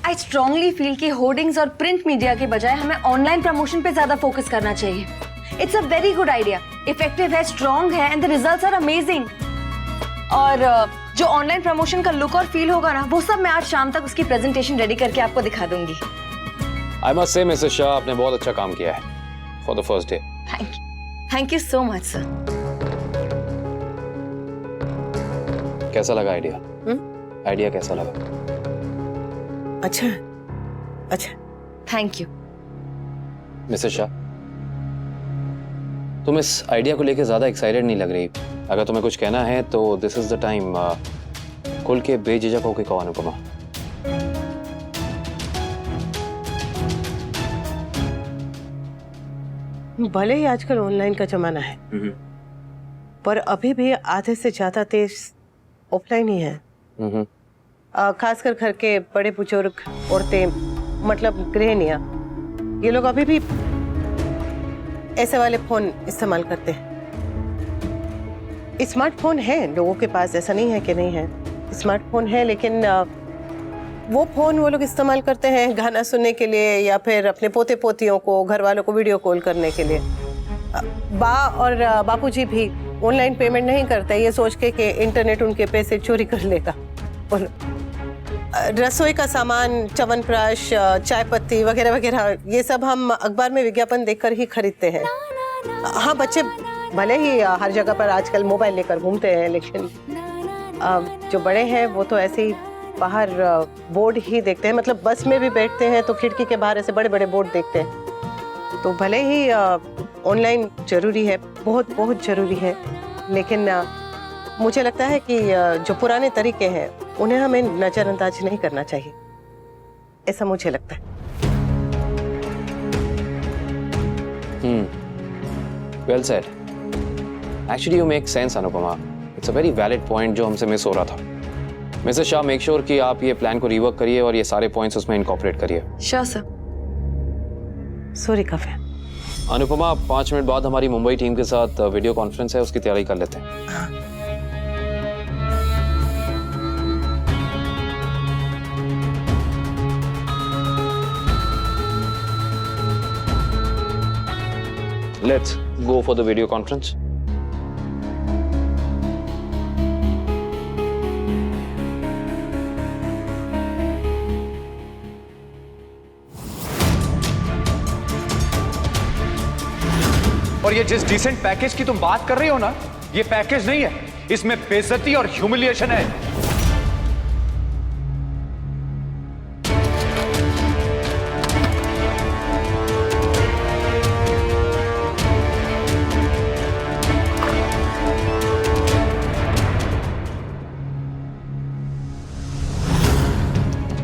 I strongly feel कि hoardings और print media के बजाय हमें ऑनलाइन प्रमोशन पे ज्यादा फोकस करना चाहिए। It's a very good idea, effective है, स्ट्रांग है and the results are amazing. और जो ऑनलाइन प्रमोशन का लुक और फील होगा ना, वो सब मैं आज शाम तक उसकी प्रेजेंटेशन रेडी करके आपको दिखा दूंगी। I must say Mrs Shah, आपने बहुत अच्छा काम किया है for the first day. Thank you so much sir. कैसा लगा आइडिया? आइडिया कैसा लगा? अच्छा अच्छा। Thank you. मिसेस शाह, तुम इस आइडिया को लेके ज्यादा एक्साइटेड नहीं लग रही। अगर तुम्हें कुछ कहना है तो दिस इज द टाइम। खुल के बेझिझक होके कहो अनुपमा। भले ही आजकल ऑनलाइन का जमाना है, पर अभी भी आधे से ज्यादा तेज ऑफलाइन ही है। खासकर घर के बड़े बुजुर्ग, औरतें, मतलब गृहिणियां, ये लोग अभी भी ऐसे वाले फोन इस्तेमाल करते हैं। स्मार्टफोन है लोगों के पास, ऐसा नहीं है कि नहीं है, स्मार्टफोन है, लेकिन वो फोन वो लोग इस्तेमाल करते हैं गाना सुनने के लिए या फिर अपने पोते पोतियों को, घर वालों को वीडियो कॉल करने के लिए। बा और बापूजी भी ऑनलाइन पेमेंट नहीं करते ये सोच के कि इंटरनेट उनके पैसे चोरी कर लेगा। और रसोई का सामान, च्यवनप्राश, चाय पत्ती वगैरह वगैरह, ये सब हम अखबार में विज्ञापन देखकर ही खरीदते हैं। हाँ, बच्चे भले ही हर जगह पर आजकल मोबाइल लेकर घूमते हैं, लेकिन जो बड़े हैं वो तो ऐसे ही बाहर बोर्ड ही देखते हैं। मतलब बस में भी बैठते हैं तो खिड़की के बाहर ऐसे बड़े बड़े बोर्ड देखते हैं। तो भले ही ऑनलाइन जरूरी है, बहुत बहुत जरूरी है, लेकिन मुझे लगता है कि जो पुराने तरीके हैं उन्हें हमें नजरअंदाज नहीं करना चाहिए, ऐसा मुझे लगता है। Well said. Actually you make sense Anupama. It's a very valid point जो हमसे मिस हो रहा था। मिसेस शाह, मेक श्योर कि आप ये प्लान को रिवर्क करिए और ये सारे पॉइंट्स उसमें इनकॉर्पोरेट करिए। Sure sir. Sorry Kavya. Anupama, 5 minute बाद हमारी मुंबई टीम के साथ वीडियो कॉन्फ्रेंस है, उसकी तैयारी कर लेते हैं। हाँ। Let's go for the video conference. और ये जिस डिसेंट पैकेज की तुम बात कर रही हो ना, ये पैकेज नहीं है, इसमें बेइज्जती और ह्यूमिलिएशन है।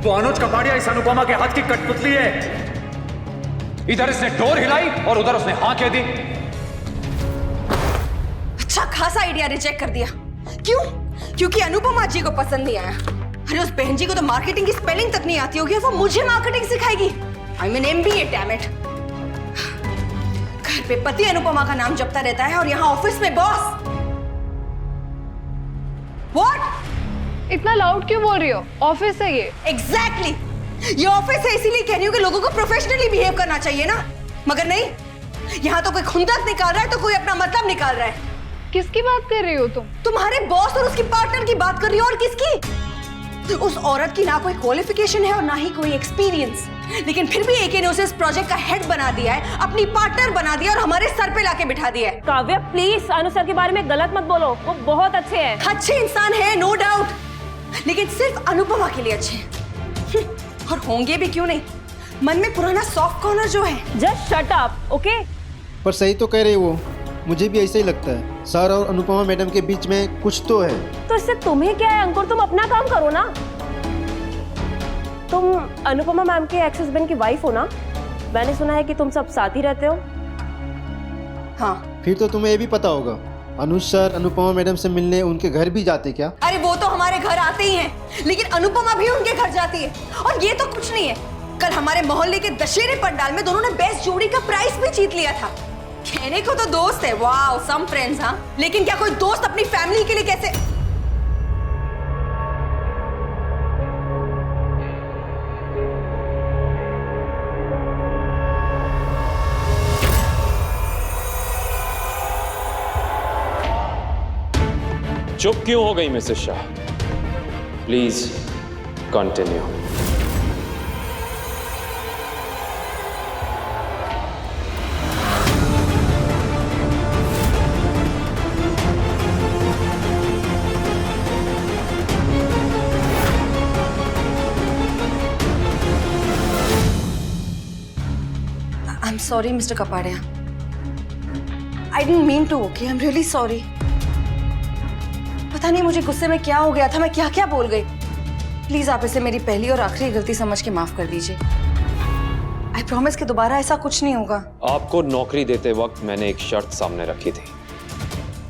तो अनुज कपाड़िया इस अनुपमा के हाथ की कठपुतली है। इधर इसने डोर हिलाई और उधर उसने हाँ कह दी। अच्छा खासा आइडिया रिजेक्ट कर दिया। क्यों? क्योंकि अनुपमा जी को पसंद नहीं आया। अरे उस बहन जी को तो मार्केटिंग की स्पेलिंग तक नहीं आती होगी, वो मुझे मार्केटिंग सिखाएगी। I mean MBA, damn it. घर पे पति अनुपमा का नाम जपता रहता है और यहाँ ऑफिस में बॉस। व्हाट? इतना लाउड क्यों बोल रही हो? ऑफिस है ये। एग्जैक्टली, ये ऑफिस है, इसीलिए कह रही हूँ कि लोगों को प्रोफेशनली बिहेव करना चाहिए ना। मगर नहीं, यहाँ तो कोई खुंदक निकाल रहा है तो कोई अपना मतलब निकाल रहा है। किसकी बात कर रही हो तुम? तुम्हारे बॉस और उसकी पार्टनर की बात कर रही हो। और किसकी? उस औरत की ना कोई क्वालिफिकेशन है और ना ही कोई एक्सपीरियंस, लेकिन फिर भी AK ने उसे इस प्रोजेक्ट का हेड बना दिया है, अपनी पार्टनर बना दिया और हमारे सर पे लाके बिठा दिया है। काव्या प्लीज अनु सर के बारे में गलत मत बोलो, वो बहुत अच्छे हैं। अच्छे इंसान है, नो डाउट, लेकिन सिर्फ अनुपमा के लिए अच्छे हैं। और होंगे भी क्यों नहीं, मन में पुराना सॉफ्ट कॉर्नर जो है। Just shut up, okay? पर सही तो कह रही वो, मुझे भी ऐसा ही लगता है। सर और अनुपमा मैडम के बीच में कुछ तो है। तो इससे तुम्हें क्या है अंकुर, तुम अपना काम करो ना। तुम अनुपमा मैम के एक्स हस्बैंड की वाइफ हो ना? मैंने सुना है कि तुम सब साथ ही रहते हो। हाँ। फिर तो तुम्हें ये भी पता होगा, अनुज सर अनुपमा मैडम से मिलने उनके घर भी जाते क्या? अरे वो तो हमारे घर आते ही हैं, लेकिन अनुपमा भी उनके घर जाती है। और ये तो कुछ नहीं है, कल हमारे मोहल्ले के दशहरे पंडाल में दोनों ने बेस्ट जोड़ी का प्राइज भी जीत लिया था। कहने को तो दोस्त है, वाओ सम फ्रेंड्स, हाँ, लेकिन क्या कोई दोस्त अपनी फैमिली के लिए कैसे? चुप क्यों हो गई Mrs Shah? Please continue. I'm sorry, Mr. Kapadia. I didn't mean to, okay? I'm really sorry. पता नहीं मुझे गुस्से में क्या हो गया था, मैं क्या क्या बोल गई। प्लीज आप इसे मेरी पहली और आखिरी गलती समझ के माफ कर दीजिए। I promise कि दोबारा ऐसा कुछ नहीं होगा। आपको नौकरी देते वक्त मैंने एक शर्त सामने रखी थी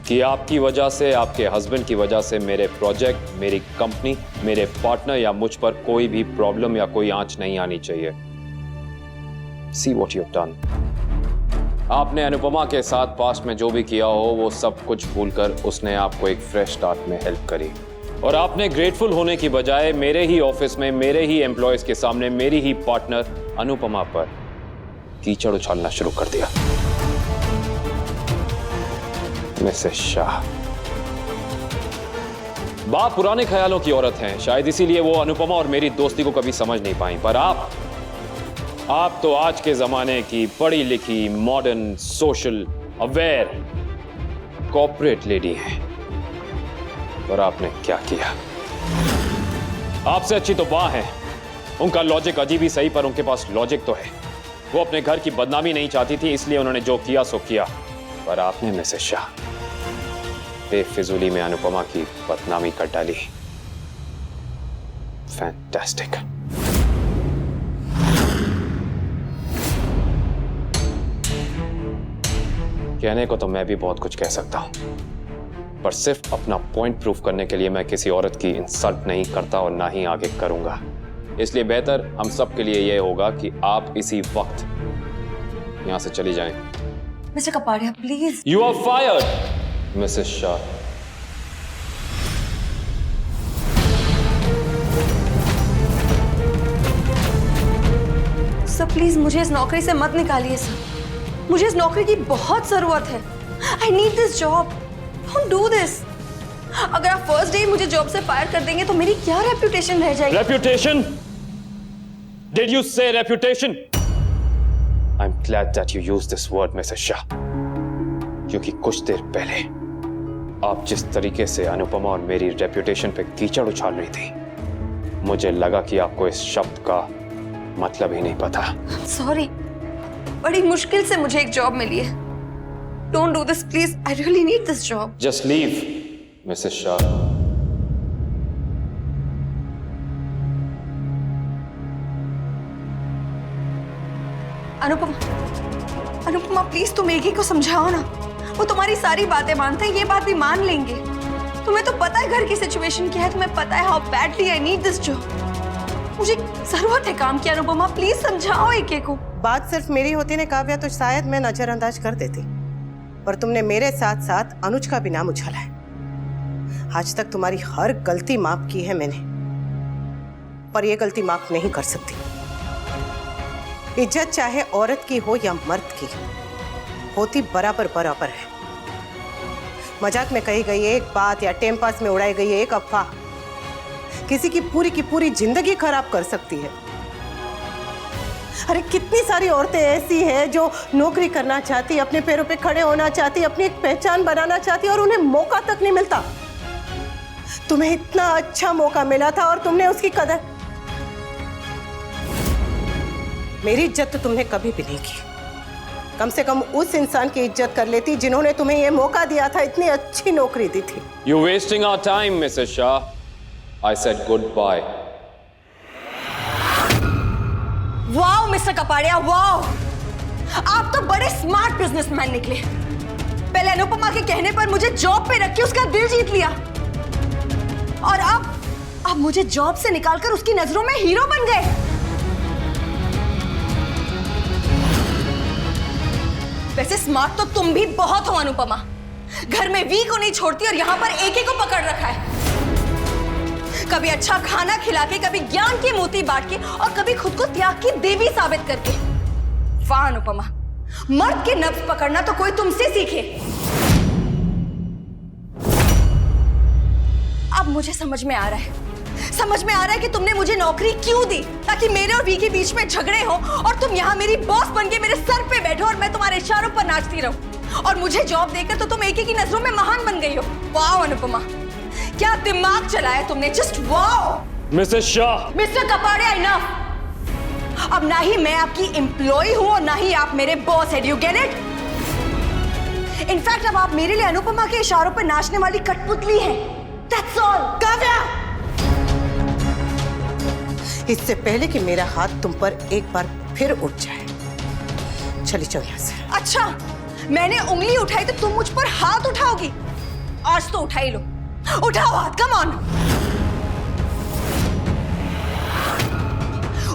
कि आपकी वजह से, आपके हस्बैंड की वजह से मेरे प्रोजेक्ट, मेरी कंपनी, मेरे पार्टनर या मुझ पर कोई भी प्रॉब्लम या कोई आंच नहीं आनी चाहिए। See what you've done. आपने अनुपमा के साथ पास्ट में जो भी किया हो वो सब कुछ भूलकर उसने आपको एक फ्रेश स्टार्ट में हेल्प करी, और आपने ग्रेटफुल होने की बजाय मेरे ही ऑफिस में, मेरे ही एम्प्लॉयज के सामने, मेरी ही पार्टनर अनुपमा पर कीचड़ उछालना शुरू कर दिया। मिसेस शाह, बाप पुराने ख्यालों की औरत हैं, शायद इसीलिए वो अनुपमा और मेरी दोस्ती को कभी समझ नहीं पाई, पर आप तो आज के जमाने की पढ़ी लिखी, modern, social aware corporate lady हैं। और आपने क्या किया? आपसे अच्छी तो बा है, उनका लॉजिक अजीब ही सही, पर उनके पास लॉजिक तो है। वो अपने घर की बदनामी नहीं चाहती थी, इसलिए उन्होंने जो किया सो किया। पर आपने मिसेस शाह बेफिजूली में अनुपमा की बदनामी कर डाली। फैंटास्टिक। कहने को तो मैं भी बहुत कुछ कह सकता हूं, पर सिर्फ अपना पॉइंट प्रूफ करने के लिए मैं किसी औरत की इंसल्ट नहीं करता और ना ही आगे करूंगा। इसलिए बेहतर हम सब के लिए यह होगा कि आप इसी वक्त यहां से चली जाएं। Mister Kapadia please. You are fired missus Shah. Sir please मुझे इस नौकरी से मत निकालिए सर, मुझे इस नौकरी की बहुत जरूरत है। I need this job, don't do this. अगर आप फर्स्ट डे मुझे जॉब से फायर कर देंगे तो मेरी क्या रेप्यूटेशन रह जाएगी? रेप्यूटेशन? डिड यू से reputation? I am glad that you use this word Mrs Shah, क्योंकि कुछ देर पहले आप जिस तरीके से अनुपमा और मेरी रेप्यूटेशन पे कीचड़ उछाल रही थी, मुझे लगा कि आपको इस शब्द का मतलब ही नहीं पता। सॉरी, बड़ी मुश्किल से मुझे एक जॉब मिली है। Don't do this please, I really need this job. Just leave Mrs Shah. Anupama please तुम एक ही को समझाओ ना, वो तुम्हारी सारी बातें मानते हैं, ये बात भी मान लेंगे। तुम्हें तो पता है घर की सिचुएशन क्या है, तुम्हें पता है how badly I need this job. मुझे जरूरत है काम की। अनुपमा प्लीज समझाओ एक को। बात सिर्फ मेरी होती ना काव्या, तो शायद मैं नजरअंदाज कर देती, पर तुमने मेरे साथ साथ अनुज का भी नाम उछाला है। आज तक तुम्हारी हर गलती माफ की है मैंने, पर यह गलती माफ नहीं कर सकती। इज्जत चाहे औरत की हो या मर्द की, होती बराबर बराबर है। मजाक में कही गई एक बात या टाइम पास में उड़ाई गई एक अफवाह किसी की पूरी जिंदगी खराब कर सकती है। अरे कितनी सारी औरतें ऐसी हैं जो नौकरी करना चाहती, अपने पैरों पे खड़े होना चाहती, अपनी एक पहचान बनाना चाहती, और उन्हें मौका तक नहीं मिलता। तुम्हें इतना अच्छा मौका मिला था और तुमने उसकी कदर। मेरी इज्जत तो तुमने कभी भी नहीं की। कम से कम उस इंसान की इज्जत कर लेती जिन्होंने तुम्हें यह मौका दिया था, इतनी अच्छी नौकरी दी थी। You wasting our time, Mrs. Shah. I said goodbye. Wow mister Kapadia, wow! आप तो बड़े स्मार्ट बिजनेसमैन निकले। पहले अनुपमा के कहने पर मुझे जॉब पे रख के उसका दिल जीत लिया, और अब मुझे जॉब से निकालकर उसकी नजरों में हीरो बन गए। वैसे स्मार्ट तो तुम भी बहुत हो अनुपमा। घर में वी को नहीं छोड़ती और यहाँ पर एक को पकड़ रखा है। कभी अच्छा खाना खिला के, कभी ज्ञान की मोती बांट के, और कभी खुद को त्याग की देवी साबित करके। वाह अनुपमा, मर्द के नब्ज पकड़ना तो कोई तुमसे सीखे। मुझे समझ में आ रहा है, समझ में आ रहा है कि तुमने मुझे नौकरी क्यों दी, ताकि मेरे और वी के बीच में झगड़े हो और तुम यहाँ मेरी बॉस बन के मेरे सर पे बैठो और मैं तुम्हारे इशारों पर नाचती रहूं। और मुझे जॉब देकर तो तुम एक ही की नजरों में महान बन गई हो। वाह अनुपमा, क्या दिमाग चलाया तुमने, जस्ट वाह। Mrs Shah, mister Kapadia, enough. अब ना ही मैं आपकी एम्प्लॉय हूं और ना ही आप मेरे बॉस है, यू गेट इट? इनफैक्ट अब आप मेरे लिए अनुपमा के इशारों पर नाचने वाली कठपुतली हैं। That's all. काव्या, इससे पहले कि मेरा हाथ तुम पर एक बार फिर उठ जाए, चली जाओ यहाँ से। अच्छा, मैंने उंगली उठाई तो तुम मुझ पर हाथ उठाओगी? आज तो उठा ही लो, उठाओ हाथ, कम ऑन।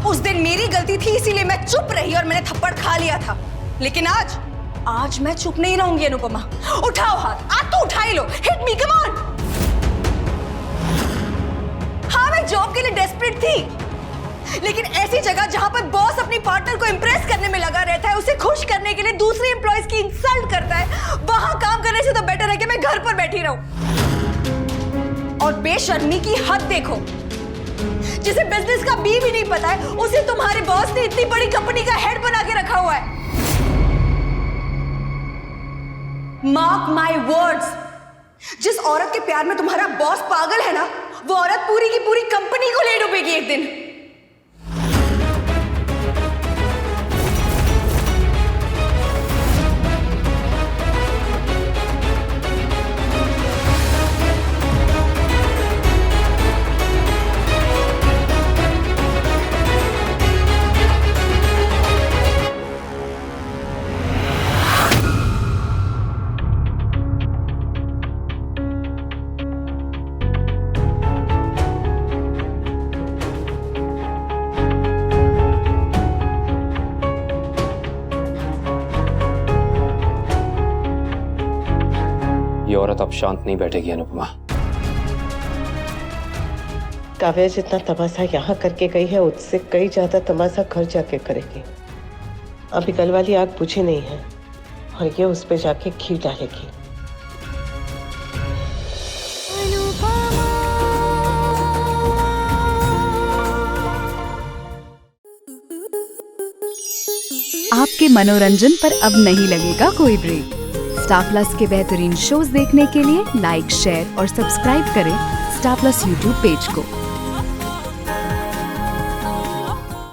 उस दिन मेरी गलती थी, इसीलिए मैं चुप रही और मैंने थप्पड़ खा लिया था। लेकिन आज मैं चुप नहीं रहूंगी अनुपमा। उठाओ हाथ, आज तो उठा ही लो, हिट मी, कम ऑन। हाँ, मैं जॉब के लिए डेस्परेट थी, लेकिन ऐसी जगह जहां पर बॉस अपनी पार्टनर को इंप्रेस करने में लगा रहता है, उसे खुश करने के लिए दूसरे एम्प्लॉयज की इंसल्ट करता है, वहां काम करने से तो बेटर है कि मैं घर पर बैठी रहूं। और बेशर्मी की हद देखो, जिसे बिजनेस का बी भी नहीं पता है, उसे तुम्हारे बॉस ने इतनी बड़ी कंपनी का हेड बना के रखा हुआ है। मार्क माय वर्ड्स, जिस औरत के प्यार में तुम्हारा बॉस पागल है ना, वो औरत पूरी की पूरी कंपनी को ले डूबेगी एक दिन। ये औरत अब शांत नहीं बैठेगी अनुपमा। काव्या जितना तमाशा यहाँ करके गई है, उससे कई ज्यादा तमाशा घर जाके करेगी। अभी कल वाली आग बुझी नहीं है और ये उस पे जाके घी डालेगी। आपके मनोरंजन पर अब नहीं लगेगा कोई ब्रेक। स्टार प्लस के बेहतरीन शोज देखने के लिए लाइक, शेयर और सब्सक्राइब करें स्टार प्लस यूट्यूब पेज को।